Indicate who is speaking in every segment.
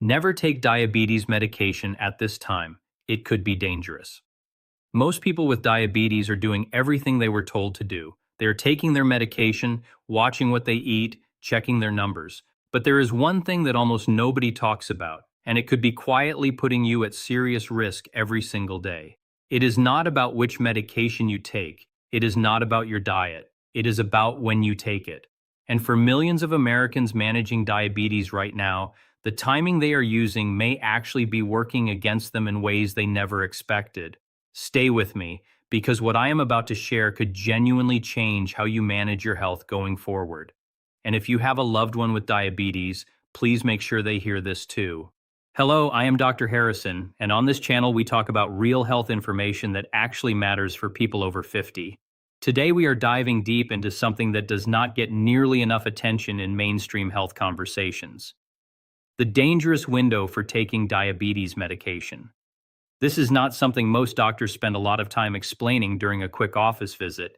Speaker 1: Never take diabetes medication at this time. It could be dangerous. Most people with diabetes are doing everything they were told to do. They are taking their medication, watching what they eat, checking their numbers. But there is one thing that almost nobody talks about, and it could be quietly putting you at serious risk every single day. It is not about which medication you take. It is not about your diet. It is about when you take it. And for millions of Americans managing diabetes right now, the timing they are using may actually be working against them in ways they never expected. Stay with me, because what I am about to share could genuinely change how you manage your health going forward. And if you have a loved one with diabetes, please make sure they hear this too. Hello, I am Dr. Harrison, and on this channel we talk about real health information that actually matters for people over 50. Today we are diving deep into something that does not get nearly enough attention in mainstream health conversations. The dangerous window for taking diabetes medication. This is not something most doctors spend a lot of time explaining during a quick office visit,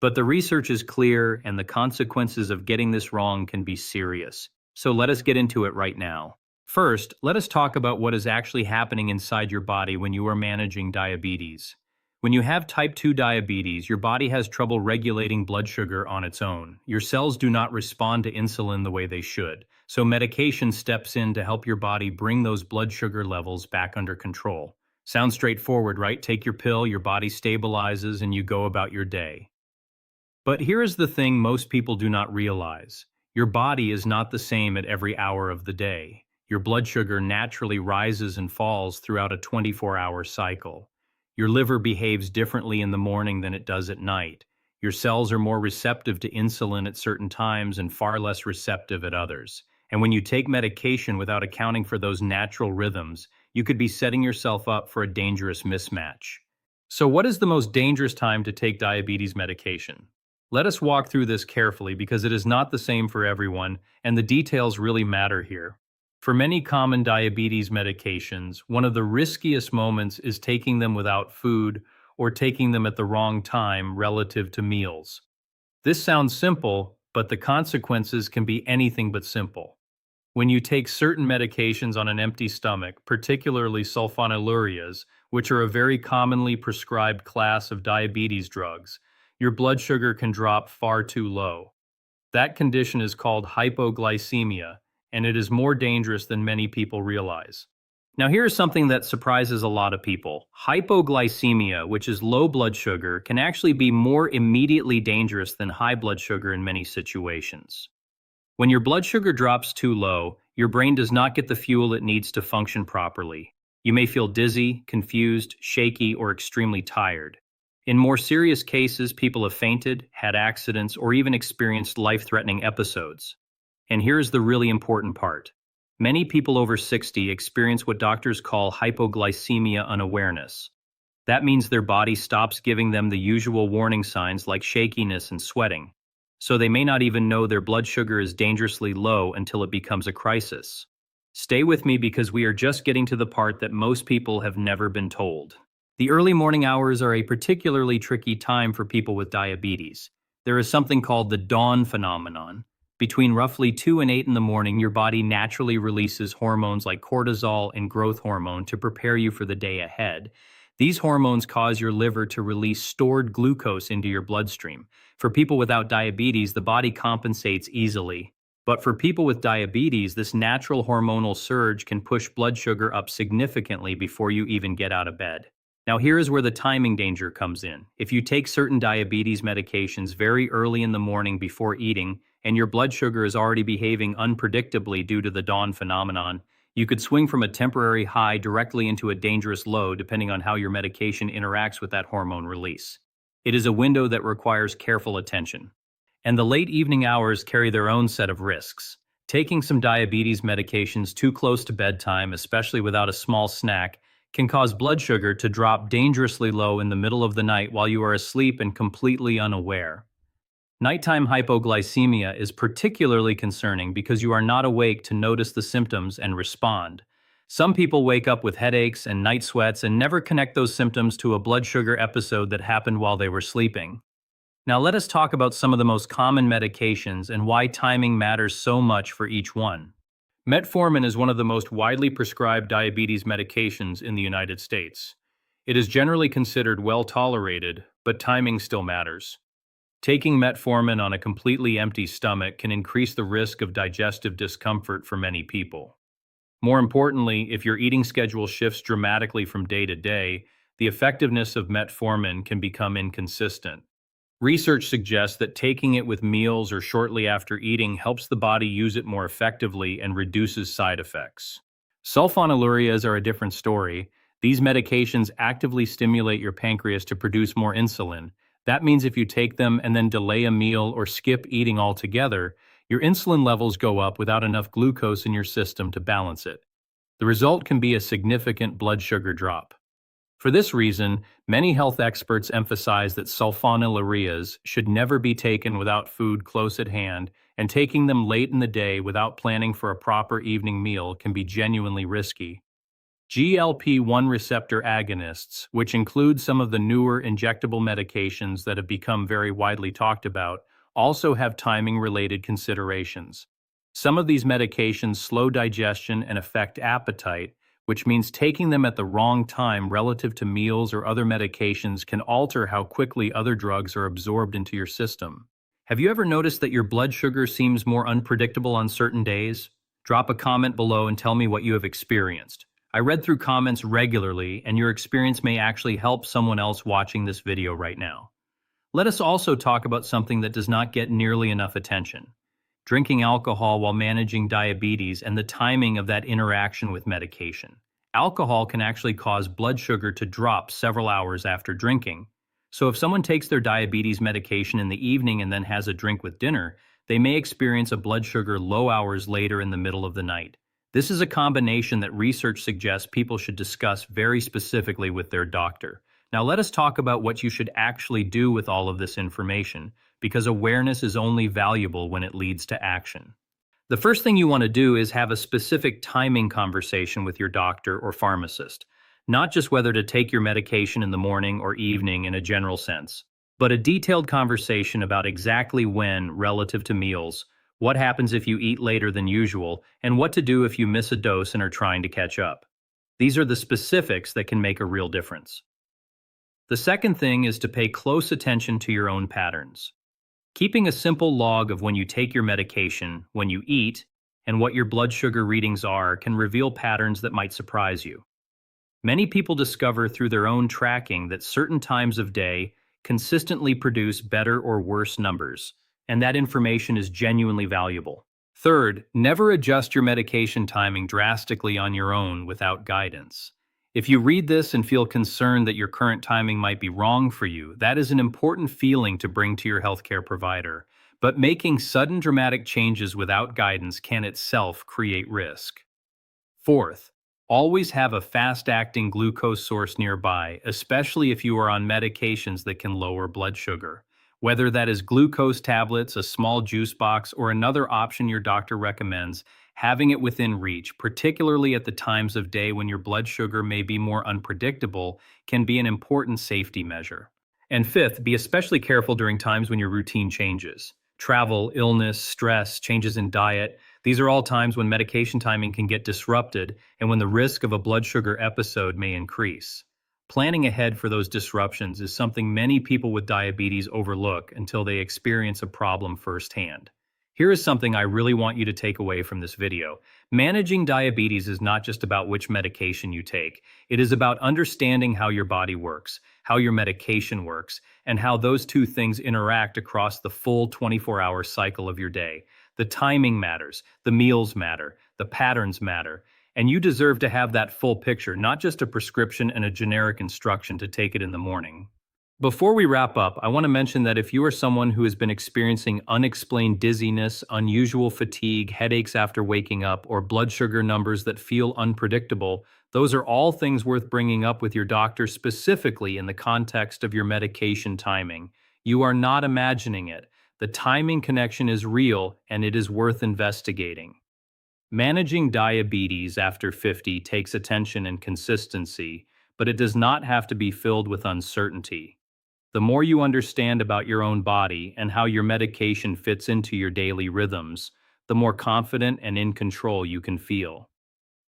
Speaker 1: but the research is clear and the consequences of getting this wrong can be serious. So let us get into it right now. First, let us talk about what is actually happening inside your body when you are managing diabetes. When you have type 2 diabetes, your body has trouble regulating blood sugar on its own. Your cells do not respond to insulin the way they should, so medication steps in to help your body bring those blood sugar levels back under control. Sounds straightforward, right? Take your pill, your body stabilizes, and you go about your day. But here is the thing most people do not realize. Your body is not the same at every hour of the day. Your blood sugar naturally rises and falls throughout a 24-hour cycle. Your liver behaves differently in the morning than it does at night. Your cells are more receptive to insulin at certain times and far less receptive at others. And when you take medication without accounting for those natural rhythms, you could be setting yourself up for a dangerous mismatch. So what is the most dangerous time to take diabetes medication? Let us walk through this carefully because it is not the same for everyone, and the details really matter here. For many common diabetes medications, one of the riskiest moments is taking them without food or taking them at the wrong time relative to meals. This sounds simple, but the consequences can be anything but simple. When you take certain medications on an empty stomach, particularly sulfonylureas, which are a very commonly prescribed class of diabetes drugs, your blood sugar can drop far too low. That condition is called hypoglycemia, and it is more dangerous than many people realize. Now here's something that surprises a lot of people. Hypoglycemia, which is low blood sugar, can actually be more immediately dangerous than high blood sugar in many situations. When your blood sugar drops too low, your brain does not get the fuel it needs to function properly. You may feel dizzy, confused, shaky, or extremely tired. In more serious cases, people have fainted, had accidents, or even experienced life-threatening episodes. And here's the really important part. Many people over 60 experience what doctors call hypoglycemia unawareness. That means their body stops giving them the usual warning signs like shakiness and sweating. So they may not even know their blood sugar is dangerously low until it becomes a crisis. Stay with me because we are just getting to the part that most people have never been told. The early morning hours are a particularly tricky time for people with diabetes. There is something called the dawn phenomenon. Between roughly 2 and 8 in the morning, your body naturally releases hormones like cortisol and growth hormone to prepare you for the day ahead. These hormones cause your liver to release stored glucose into your bloodstream. For people without diabetes, the body compensates easily. But for people with diabetes, this natural hormonal surge can push blood sugar up significantly before you even get out of bed. Now here is where the timing danger comes in. If you take certain diabetes medications very early in the morning before eating, and your blood sugar is already behaving unpredictably due to the dawn phenomenon, you could swing from a temporary high directly into a dangerous low depending on how your medication interacts with that hormone release. It is a window that requires careful attention. And the late evening hours carry their own set of risks. Taking some diabetes medications too close to bedtime, especially without a small snack, can cause blood sugar to drop dangerously low in the middle of the night while you are asleep and completely unaware. Nighttime hypoglycemia is particularly concerning because you are not awake to notice the symptoms and respond. Some people wake up with headaches and night sweats and never connect those symptoms to a blood sugar episode that happened while they were sleeping. Now let us talk about some of the most common medications and why timing matters so much for each one. Metformin is one of the most widely prescribed diabetes medications in the United States. It is generally considered well tolerated, but timing still matters. Taking metformin on a completely empty stomach can increase the risk of digestive discomfort for many people. More importantly, if your eating schedule shifts dramatically from day to day, the effectiveness of metformin can become inconsistent. Research suggests that taking it with meals or shortly after eating helps the body use it more effectively and reduces side effects. Sulfonylureas are a different story. These medications actively stimulate your pancreas to produce more insulin. That means if you take them and then delay a meal or skip eating altogether, your insulin levels go up without enough glucose in your system to balance it. The result can be a significant blood sugar drop. For this reason, many health experts emphasize that sulfonylureas should never be taken without food close at hand, and taking them late in the day without planning for a proper evening meal can be genuinely risky. GLP-1 receptor agonists, which include some of the newer injectable medications that have become very widely talked about, also have timing-related considerations. Some of these medications slow digestion and affect appetite, which means taking them at the wrong time relative to meals or other medications can alter how quickly other drugs are absorbed into your system. Have you ever noticed that your blood sugar seems more unpredictable on certain days? Drop a comment below and tell me what you have experienced. I read through comments regularly, and your experience may actually help someone else watching this video right now. Let us also talk about something that does not get nearly enough attention: drinking alcohol while managing diabetes and the timing of that interaction with medication. Alcohol can actually cause blood sugar to drop several hours after drinking. So if someone takes their diabetes medication in the evening and then has a drink with dinner, they may experience a blood sugar low hours later in the middle of the night. This is a combination that research suggests people should discuss very specifically with their doctor. Now let us talk about what you should actually do with all of this information, because awareness is only valuable when it leads to action. The first thing you want to do is have a specific timing conversation with your doctor or pharmacist, not just whether to take your medication in the morning or evening in a general sense, but a detailed conversation about exactly when relative to meals, what happens if you eat later than usual, and what to do if you miss a dose and are trying to catch up. These are the specifics that can make a real difference. The second thing is to pay close attention to your own patterns. Keeping a simple log of when you take your medication, when you eat, and what your blood sugar readings are can reveal patterns that might surprise you. Many people discover through their own tracking that certain times of day consistently produce better or worse numbers, and that information is genuinely valuable. Third, never adjust your medication timing drastically on your own without guidance. If you read this and feel concerned that your current timing might be wrong for you, that is an important feeling to bring to your healthcare provider. But making sudden dramatic changes without guidance can itself create risk. Fourth, always have a fast-acting glucose source nearby, especially if you are on medications that can lower blood sugar. Whether that is glucose tablets, a small juice box, or another option your doctor recommends, having it within reach, particularly at the times of day when your blood sugar may be more unpredictable, can be an important safety measure. And fifth, be especially careful during times when your routine changes. Travel, illness, stress, changes in diet, these are all times when medication timing can get disrupted and when the risk of a blood sugar episode may increase. Planning ahead for those disruptions is something many people with diabetes overlook until they experience a problem firsthand. Here is something I really want you to take away from this video. Managing diabetes is not just about which medication you take. It is about understanding how your body works, how your medication works, and how those two things interact across the full 24-hour cycle of your day. The timing matters, the meals matter, the patterns matter, and you deserve to have that full picture, not just a prescription and a generic instruction to take it in the morning. Before we wrap up, I want to mention that if you are someone who has been experiencing unexplained dizziness, unusual fatigue, headaches after waking up, or blood sugar numbers that feel unpredictable, those are all things worth bringing up with your doctor, specifically in the context of your medication timing. You are not imagining it. The timing connection is real, and it is worth investigating. Managing diabetes after 50 takes attention and consistency, but it does not have to be filled with uncertainty. The more you understand about your own body and how your medication fits into your daily rhythms, the more confident and in control you can feel.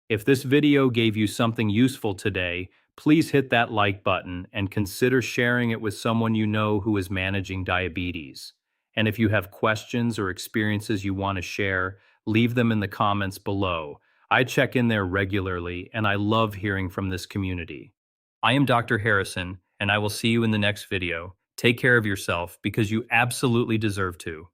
Speaker 1: If this video gave you something useful today, please hit that like button and consider sharing it with someone you know who is managing diabetes. And if you have questions or experiences you want to share, leave them in the comments below. I check in there regularly and I love hearing from this community. I am Dr. Harrison, and I will see you in the next video. Take care of yourself because you absolutely deserve to.